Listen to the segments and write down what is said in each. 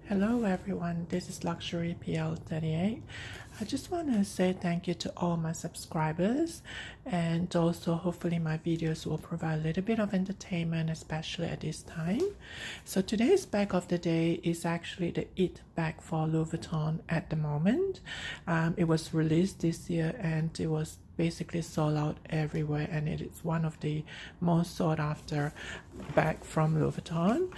Hello everyone, this is Luxury PL38. I just want to say thank you to all my subscribers, and also hopefully my videos will provide a little bit of entertainment, especially at this time. So today's bag of the day is actually the It bag for Louis Vuitton at the moment. It was released this year and it was basically sold out everywhere, and it is one of the most sought after bag from Louis Vuitton.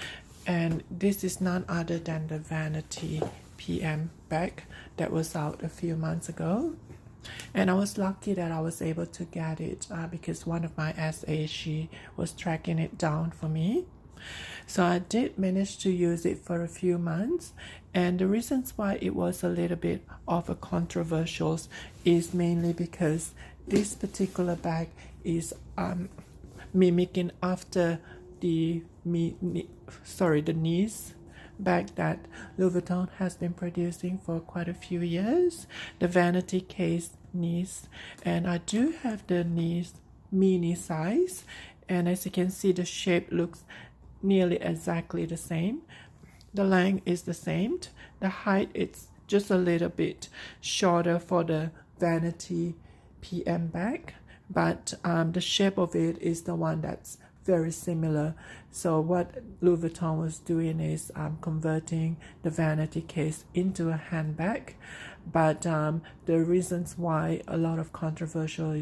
And this is none other than the Vanity PM bag that was out a few months ago. And I was lucky that I was able to get it because one of my SA, she was tracking it down for me. So I did manage to use it for a few months, and the reasons why it was a little bit of a controversial is mainly because this particular bag is mimicking after the Nice bag that Louis Vuitton has been producing for quite a few years, the Vanity case Nice. And I do have the Nice mini size, and as you can see, the shape looks nearly exactly the same. The length is the same. The height is just a little bit shorter for the Vanity PM bag, but the shape of it is the one that's very similar. So what Louis Vuitton was doing is converting the Vanity case into a handbag, but the reasons why a lot of controversial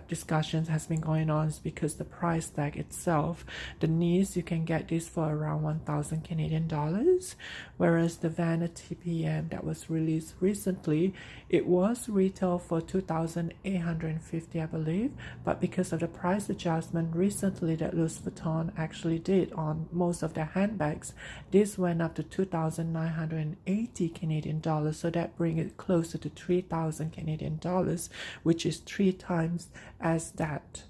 discussions has been going on is because the price tag itself. The Nice, you can get this for around 1,000 Canadian dollars, whereas the Vanity PM that was released recently, it was retail for 2,850, I believe, but because of the price adjustment recently that Louis Vuitton actually did on most of their handbags, this went up to 2,980 Canadian dollars, so that brings it closer to 3,000 Canadian dollars, which is 3 times as that.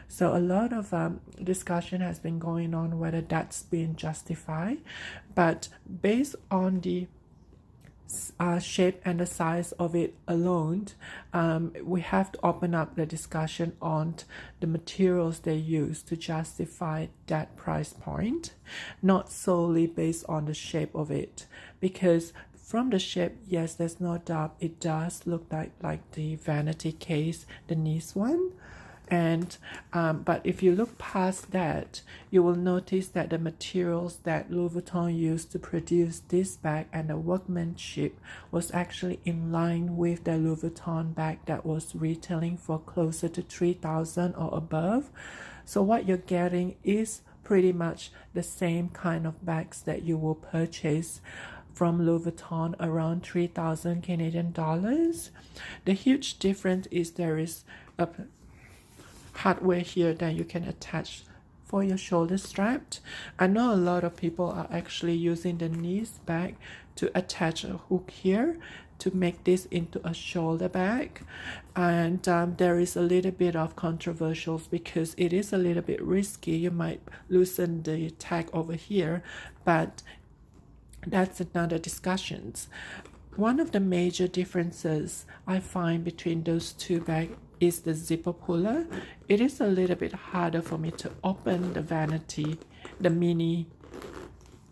So a lot of discussion has been going on whether that's being justified, but based on the shape and the size of it alone, we have to open up the discussion on the materials they use to justify that price point, not solely based on the shape of it, because from the shape, yes, there's no doubt it does look like the Vanity case, the Nice one. And but if you look past that, you will notice that the materials that Louis Vuitton used to produce this bag and the workmanship was actually in line with the Louis Vuitton bag that was retailing for closer to 3,000 or above. So what you're getting is pretty much the same kind of bags that you will purchase from Louis Vuitton, around 3,000 Canadian dollars. The huge difference is there is a hardware here that you can attach for your shoulder strap. I know a lot of people are actually using the Nice bag to attach a hook here to make this into a shoulder bag, and there is a little bit of controversials because it is a little bit risky. You might loosen the tag over here, but that's another discussion. One of the major differences I find between those two bags is the zipper puller. It is a little bit harder for me to open the Vanity, the mini,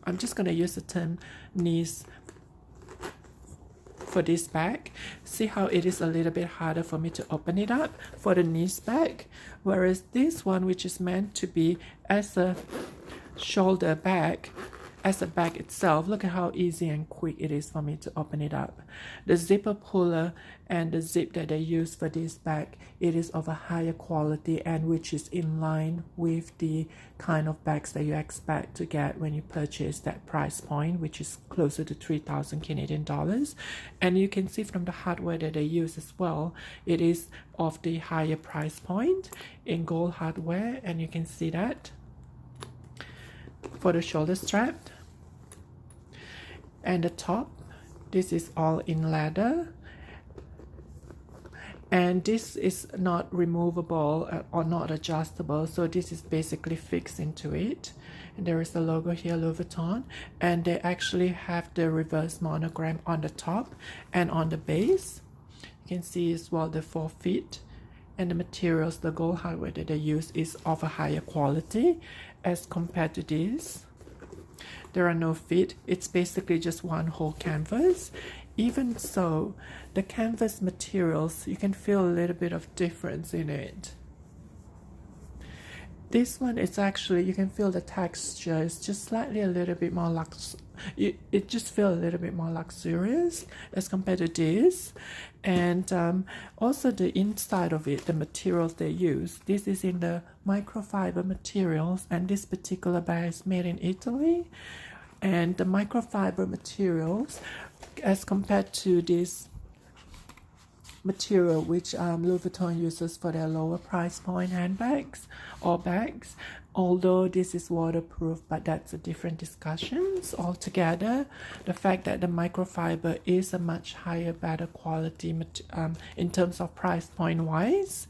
I'm just going to use the term Nice for this bag. See how it is a little bit harder for me to open it up for the Nice bag, whereas this one, which is meant to be as a shoulder bag, as a bag itself, look at how easy and quick it is for me to open it up. The zipper puller and the zip that they use for this bag, it is of a higher quality, and which is in line with the kind of bags that you expect to get when you purchase that price point, which is closer to 3,000 Canadian dollars. And you can see from the hardware that they use as well, it is of the higher price point in gold hardware, and you can see that for the shoulder strap and the top, this is all in leather, and this is not removable or not adjustable, so this is basically fixed into it. And there is the logo here, Louis Vuitton, and they actually have the reverse monogram on the top and on the base. You can see as well the 4 feet, and the materials, the gold hardware that they use is of a higher quality as compared to this. there are no feet. It's basically just one whole canvas. Even so, the canvas materials, you can feel a little bit of difference in it. This one is actually, you can feel the texture is just slightly a little bit more it just feels a little bit more luxurious as compared to this. And also the inside of it, the materials they use, this is in the microfiber materials, and this particular bag is made in Italy. And the microfiber materials, as compared to this material which Louis Vuitton uses for their lower price point handbags or bags, although this is waterproof, but that's a different discussion altogether. The fact that the microfiber is a much higher, better quality in terms of price point wise.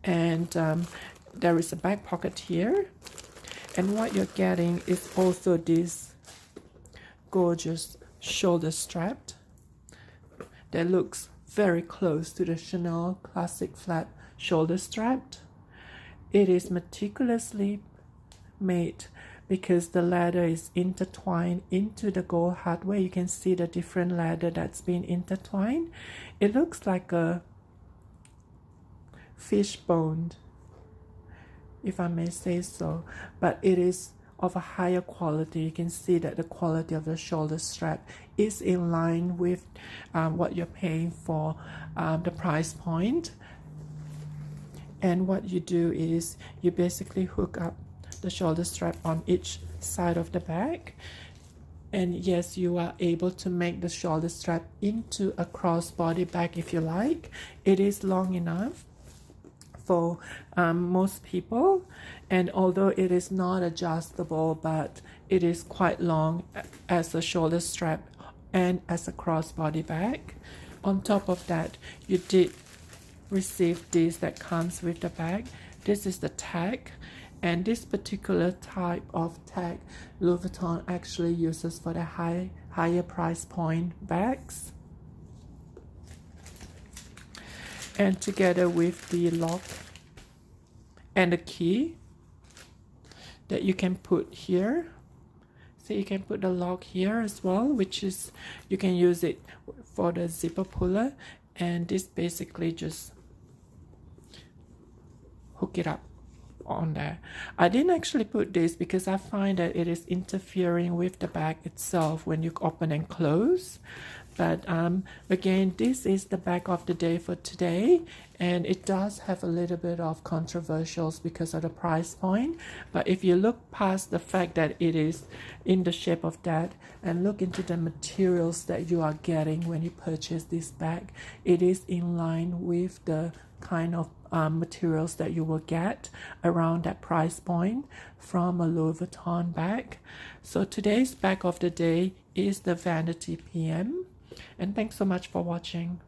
And there is a back pocket here, and what you're getting is also this gorgeous shoulder strap that looks very close to the Chanel classic flat shoulder strap. It is meticulously made because the leather is intertwined into the gold hardware. You can see the different leather that's been intertwined. It looks like a fish bone, if I may say so, but it is of a higher quality. You can see that the quality of the shoulder strap is in line with what you're paying for the price point. And what you do is you basically hook up the shoulder strap on each side of the bag, and yes, you are able to make the shoulder strap into a crossbody bag if you like. It is long enough for most people, and although it is not adjustable, but it is quite long as a shoulder strap and as a crossbody bag. On top of that, you did receive this that comes with the bag. This is the tag, and this particular type of tag Louis Vuitton actually uses for the higher price point bags. And together with the lock and the key that you can put here. So you can put the lock here as well, which is, you can use it for the zipper puller, and this basically just hook it up on there. I didn't actually put this because I find that it is interfering with the bag itself when you open and close. But again, this is the bag of the day for today, and it does have a little bit of controversials because of the price point. But if you look past the fact that it is in the shape of that and look into the materials that you are getting when you purchase this bag, it is in line with the kind of materials that you will get around that price point from a Louis Vuitton bag. So today's bag of the day is the Vanity PM. And thanks so much for watching.